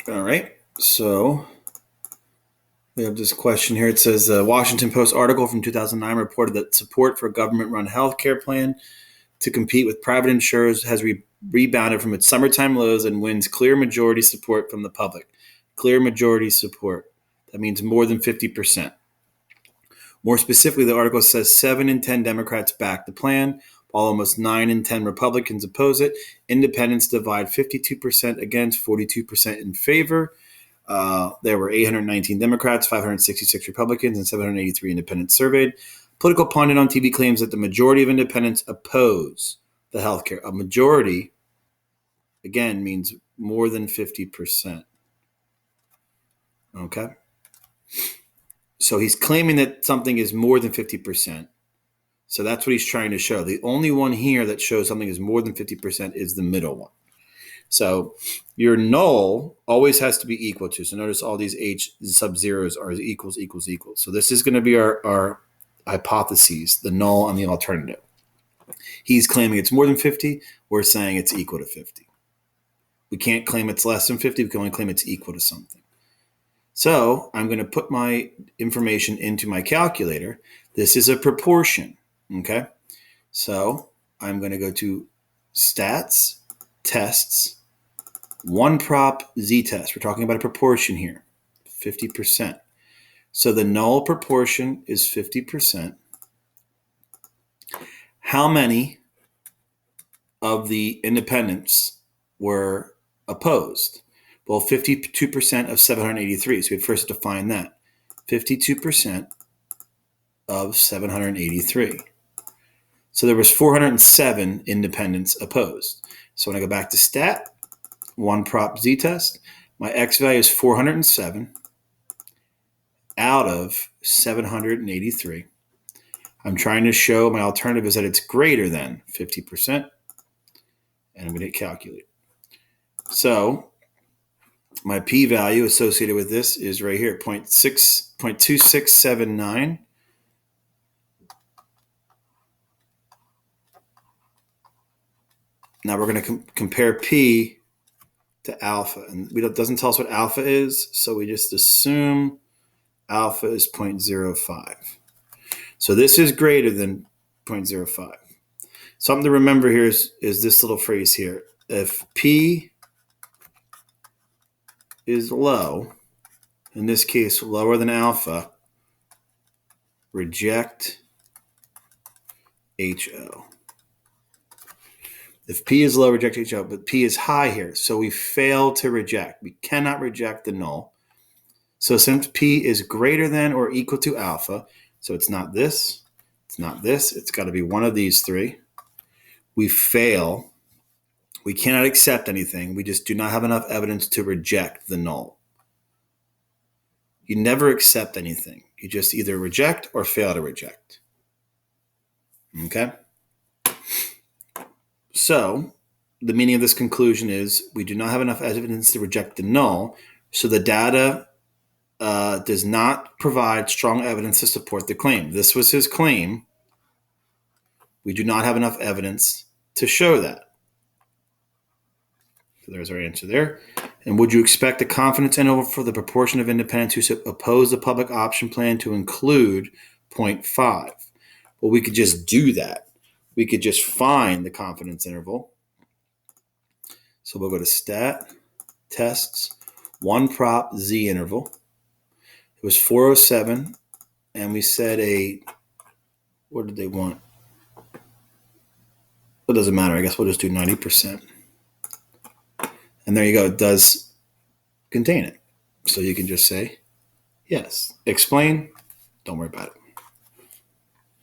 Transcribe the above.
All right. So we have this question here. It says the Washington Post article from 2009 reported that support for a government-run healthcare plan to compete with private insurers has rebounded from its summertime lows and wins clear majority support from the public. Clear majority support. That means more than 50%. More specifically, the article says 7 in 10 Democrats back the plan, while almost 9 in 10 Republicans oppose it. Independents divide 52% against, 42% in favor. There were 819 Democrats, 566 Republicans, and 783 independents surveyed. Political pundit on TV claims that the majority of independents oppose the healthcare. A majority, again, means more than 50%. Okay? So he's claiming that something is more than 50%. So that's what he's trying to show. The only one here that shows something is more than 50% is the middle one. So your null always has to be equal to. So notice all these H sub zeros are equals. So this is going to be our hypotheses, the null and the alternative. He's claiming it's more than 50. We're saying it's equal to 50. We can't claim it's less than 50. We can only claim it's equal to something. So I'm going to put my information into my calculator. This is a proportion. Okay. So I'm going to go to stats, tests, one prop z-test. We're talking about a proportion here, 50%. So the null proportion is 50%. How many of the independents were opposed? Well, 52% of 783. So we first have to find that. 52% of 783. So there was 407 independents opposed. So when I go back to stat, one prop z-test, my x value is 407 out of 783. I'm trying to show my alternative is that it's greater than 50%. And I'm going to hit calculate. So my p-value associated with this is right here, 0.2679. Now we're going to compare p to alpha. And it doesn't tell us what alpha is, so we just assume alpha is 0.05. So this is greater than 0.05. Something to remember here is this little phrase here. If p is low, in this case lower than alpha, reject HO. If p is low, reject HO, but p is high here, so we fail to reject. We cannot reject the null. So since p is greater than or equal to alpha, so it's not this, it's got to be one of these three, we fail. We cannot accept anything. We just do not have enough evidence to reject the null. You never accept anything. You just either reject or fail to reject. Okay? So the meaning of this conclusion is we do not have enough evidence to reject the null, so the data does not provide strong evidence to support the claim. This was his claim. We do not have enough evidence to show that. So there's our answer there. And would you expect the confidence interval for the proportion of independents who oppose the public option plan to include 0.5? Well, we could just do that. We could just find the confidence interval. So we'll go to stat, tests, one prop z interval. It was 407, and we said what did they want? It doesn't matter. I guess we'll just do 90%. And there you go. It does contain it. So you can just say, yes. Explain. Don't worry about it.